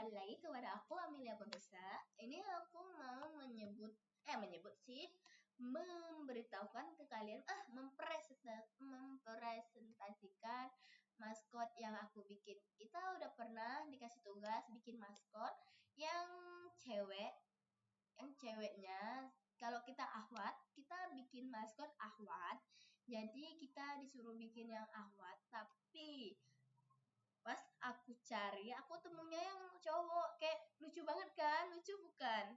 kembali lagi kepada aku Amelia Purdusa. Ini aku mau menyebut sih, memberitahukan ke kalian, mempresentasikan maskot yang aku bikin. Kita udah pernah dikasih tugas bikin maskot yang cewek, yang ceweknya kalau kita ahwat, kita bikin maskot ahwat. Jadi kita disuruh bikin yang ahwat, tapi pas aku cari, aku temunya yang cowok. Kayak lucu banget kan? Lucu bukan?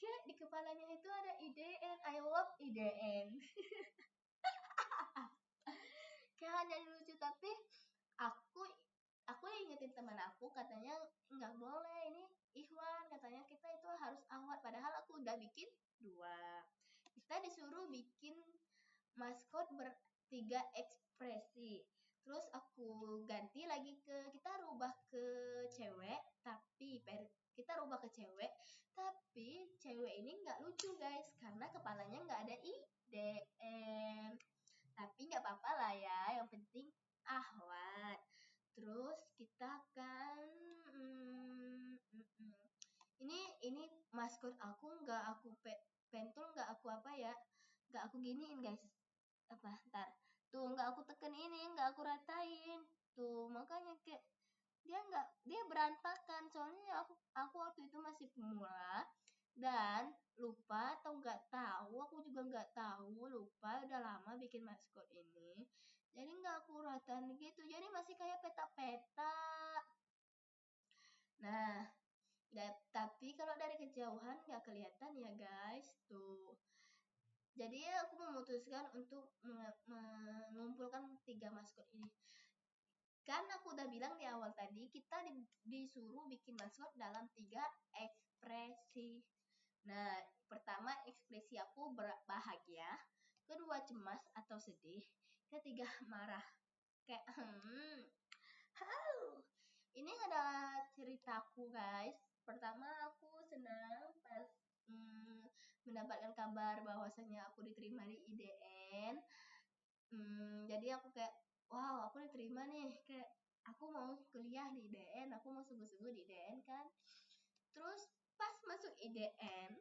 Kayak di kepalanya itu ada IDN. I love IDN. Kayak jadi lucu, tapi aku ingetin teman aku, katanya nggak boleh, ini Ikhwan, katanya kita itu harus ahwat. Padahal aku udah bikin 2. Kita disuruh bikin maskot bertiga ekspresi. Terus aku ganti lagi kita rubah ke cewek, tapi cewek ini nggak lucu guys, karena kepalanya nggak ada IDN. Tapi nggak apa-apa lah ya, yang penting ahwat. Terus kita kan ini maskot aku nggak aku pentul, nggak aku nggak aku giniin guys. Ntar tuh nggak aku tekan ini, nggak aku ratain tuh, makanya kayak dia berantakan. Soalnya aku waktu itu masih pemula dan lupa, atau nggak tahu, aku juga nggak tahu, lupa, udah lama bikin maskot ini, jadi nggak aku ratain gitu, jadi masih kayak peta-peta. Nah, tapi kalau dari kejauhan nggak kelihatan ya guys tuh. Jadi aku memutuskan untuk mengumpulkan 3 maskot ini. Kan aku udah bilang di awal tadi, kita disuruh bikin maskot dalam 3 ekspresi. Nah, pertama ekspresi aku bahagia, kedua cemas atau sedih, ketiga marah. Kayak ini ada ceritaku guys. Pertama aku senang pas mendapatkan kabar bahwasanya aku diterima di IDN. Jadi aku kayak, wow, aku diterima nih, kayak aku mau kuliah di IDN, aku mau sungguh-sungguh di IDN kan. Terus pas masuk IDN,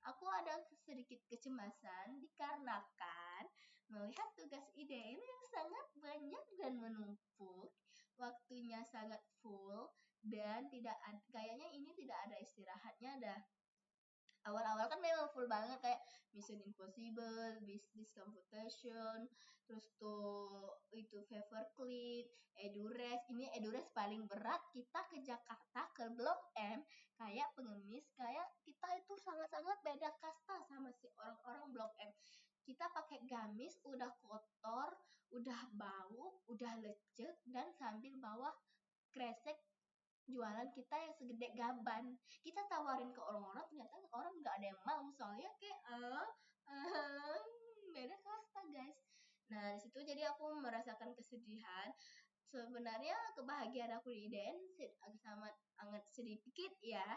aku ada sedikit kecemasan dikarenakan melihat tugas IDN yang sangat banyak dan menumpuk, waktunya sangat full, dan kayaknya ini tidak ada istirahatnya dah. Awal-awal kan memang full banget, kayak Mission Impossible, Business Computation, terus tuh itu Paperclip, Edures. Ini Edures paling berat. Kita ke Jakarta, ke Blok M, kayak pengemis, kayak kita itu sangat-sangat beda kasta sama si orang-orang Blok M. Kita pakai gamis, udah kotor, udah bau, udah lecet, dan sambil bawa kresek jualan kita yang segede gaban. Kita tawarin ke orang-orang, ternyata orang nggak ada yang mau, soalnya kayak beda kasta guys. Nah disitu jadi aku merasakan kesedihan. Sebenarnya kebahagiaan aku di IDN sangat sedikit ya,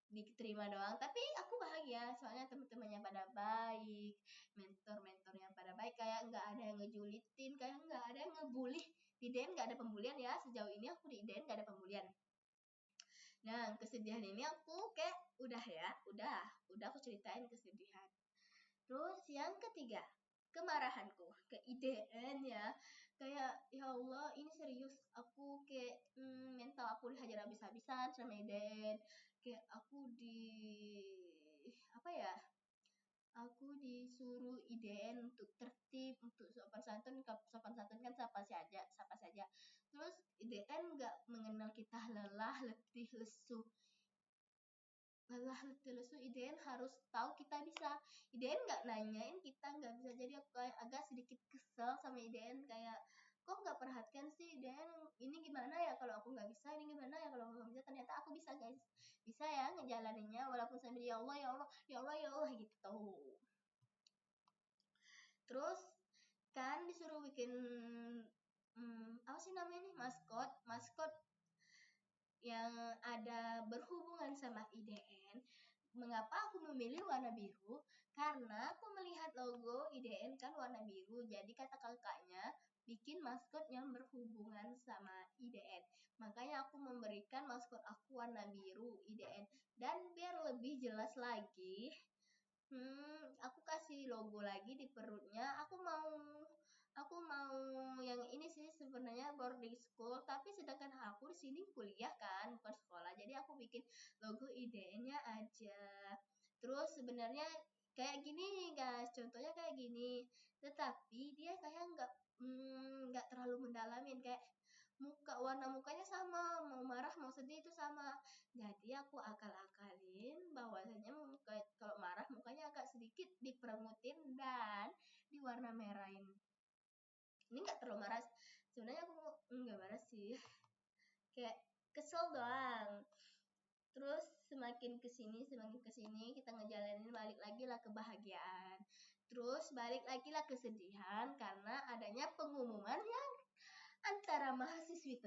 diterima doang, tapi aku bahagia soalnya teman-temannya pada baik, mentor-mentornya pada baik, kayak nggak ada yang ngejulitin, kayak nggak ada yang ngebully. Di IDN nggak ada pembulian ya, sejauh ini aku di IDN nggak ada pembulian. Nah, kesedihan ini aku kayak udah aku ceritain kesedihan. Terus yang ketiga, kemarahanku ke IDN ya. Kayak ya Allah, ini serius, aku kayak mental aku dihajar habis-habisan sama IDN. Kayak aku aku disuruh IDN untuk tertib, untuk sopan santun kan sapa saja. Terus IDN nggak mengenal kita lelah, letih, lesu. IDN harus tahu kita bisa. IDN nggak nanyain kita nggak bisa, jadi aku agak sedikit kesel sama IDN, kayak kok nggak perhatian sih IDN, ini gimana ya kalau aku nggak bisa, ini gimana ya kalau aku nggak bisa. Ternyata aku bisa guys, bisa ya ngejalaninnya walaupun sambil ya Allah ya Allah ya Allah ya Allah gitu. Terus kan disuruh bikin apa sih namanya nih, maskot yang ada berhubungan sama IDN. Mengapa aku memilih warna biru? Karena aku melihat logo IDN kan warna biru, jadi kata kakaknya bikin maskot yang berhubungan sama IDN. Makanya aku memberikan maskot aku warna biru IDN. Dan biar lebih jelas lagi, aku kasih logo lagi di perutnya. Aku mau yang ini sih sebenarnya boarding school, tapi sedangkan aku di sini kuliah kan, bukan sekolah. Jadi aku bikin logo IDN-nya aja. Terus sebenarnya kayak gini guys, contohnya kayak gini. Tetapi dia kayak nggak terlalu mendalamin, kayak warna mukanya sama, mau marah mau sedih itu sama. Jadi aku akal-akalin bahwasanya kalau marah mukanya agak sedikit diperemutin dan diwarna merahin. Ini nggak terlalu marah, sebenarnya aku nggak marah sih, kayak kesel doang. Terus semakin kesini kita ngejalanin, balik lagi lah kebahagiaan. Terus balik lagi lah kesedihan karena adanya pengumuman yang antara mahasiswi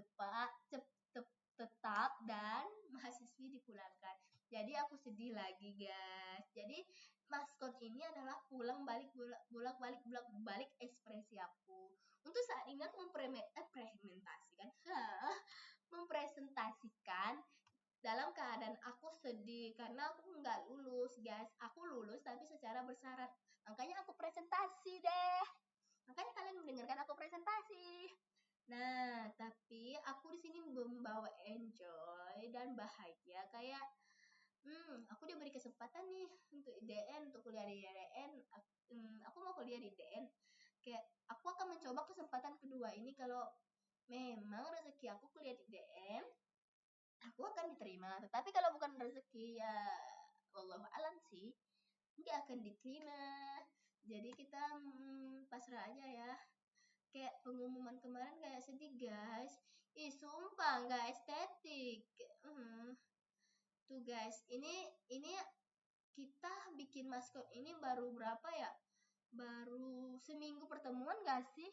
tetap dan mahasiswi dipulangkan. Jadi aku sedih lagi guys. Jadi maskot ini adalah pulang balik ekspresi aku. Untuk saat ini aku mempresentasikan dalam keadaan aku sedih karena aku nggak lulus guys. Aku lulus tapi secara bersyarat. Makanya aku presentasi deh. Makanya kalian mendengarkan aku presentasi. Nah, tapi aku di sini membawa enjoy dan bahagia kayak aku diberi kesempatan nih untuk IDN, untuk kuliah di IDN. Aku mau kuliah di IDN. Kayak aku akan mencoba kesempatan kedua ini kalau memang rezeki aku kuliah di IDN, aku akan diterima. Tetapi kalau bukan rezeki ya wallahu alam sih, nggak akan diterima. Jadi kita pasrah aja ya. Kayak pengumuman kemarin kayak sedih guys. Sumpah nggak estetik. Tuh guys, ini kita bikin maskot ini baru berapa ya? Baru seminggu pertemuan gak sih?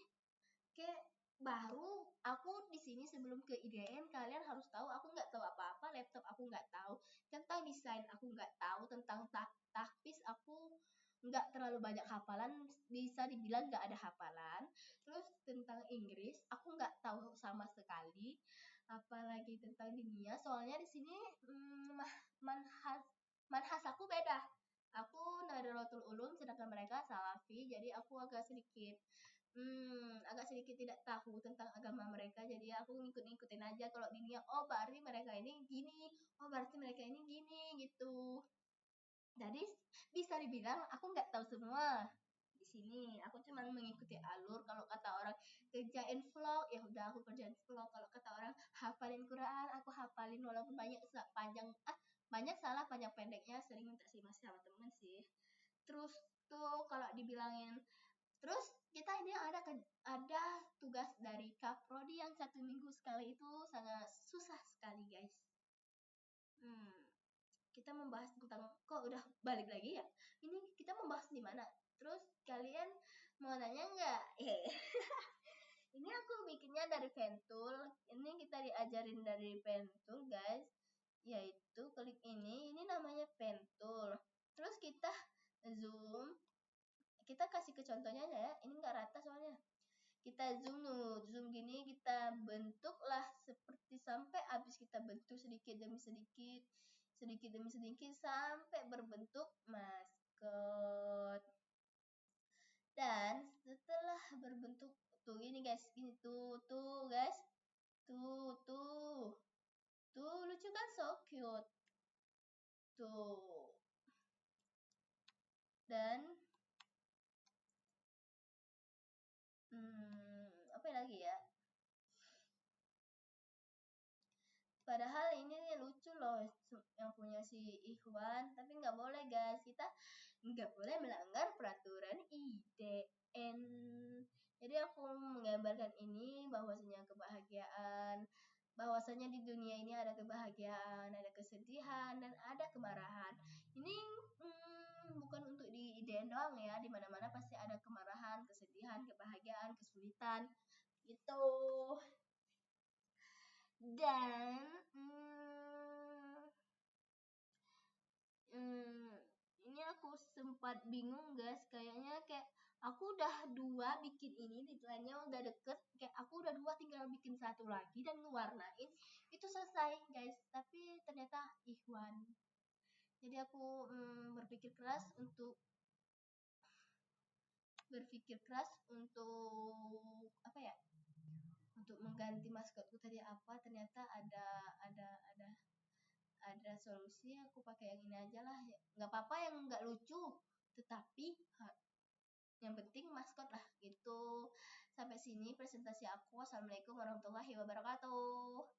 Kayak baru aku di sini sebelum ke IDN, kalian harus tahu aku nggak tahu apa-apa, laptop aku nggak tahu, tentang desain aku nggak tahu, tentang taktis aku nggak terlalu banyak hafalan, bisa dibilang nggak ada hafalan. Terus tentang Inggris aku nggak tahu sama sekali, apalagi tentang dunia. Soalnya di sini manhas aku beda. Aku Nahdlatul Ulum sedangkan mereka Salafi, jadi aku agak sedikit tidak tahu tentang agama mereka, jadi aku ngikut-ngikutin aja. Kalau dunia, oh berarti mereka ini gini, oh berarti mereka ini gini gitu. Jadi bisa dibilang aku nggak tahu semua di sini. Aku cuma mengikuti alur. Kalau kata orang kerjain vlog, ya udah aku kerjain vlog. Kalau kata orang hafalin Quran, aku hafalin walaupun banyak salah panjang pendeknya, sering minta sih masih sama temen sih. Terus tuh kalau dibilangin, terus kita ini ada tugas dari Kaprodi yang 1 minggu sekali, itu sangat susah sekali guys. Kita membahas tentang, kok udah balik lagi ya? Ini kita membahas di mana? Terus kalian mau nanya nggak? Ini aku bikinnya dari Pentool. Ini kita diajarin dari Pentool guys. Yaitu klik ini namanya Pentool. Terus kita zoom. Kita kasih ke contohnya ya. Ini nggak rata soalnya. Kita zoom gini, kita bentuklah seperti sampai habis kita bentuk sedikit demi sedikit sampai berbentuk maskot. Dan setelah berbentuk tuh ini guys, gini tuh guys, tuh lucu kan, so cute tuh. Dan apa lagi ya, padahal ini lucu loh yang punya si Ikhwan, tapi nggak boleh guys, kita nggak boleh melanggar peraturan IDN. Jadi aku menggambarkan ini bahwasanya kebahagiaan, bahwasanya di dunia ini ada kebahagiaan, ada kesedihan, dan ada kemarahan. Ini bukan untuk di IDN doang ya, di mana-mana pasti ada kemarahan, kesedihan, kebahagiaan, kesulitan gitu. Dan ini aku sempat bingung guys, kayaknya kayak Aku udah 2 bikin ini, deadline-nya udah deket. Kayak aku udah 2 tinggal bikin 1 lagi dan ngewarnain. Itu selesai, guys. Tapi ternyata Ikhwan. Jadi aku berpikir keras untuk apa ya? Untuk mengganti maskotku tadi apa? Ternyata ada solusi. Aku pakai yang ini aja lah. Nggak apa-apa yang nggak lucu, tetapi yang penting maskot lah gitu. Sampai sini presentasi aku. Assalamualaikum warahmatullahi wabarakatuh.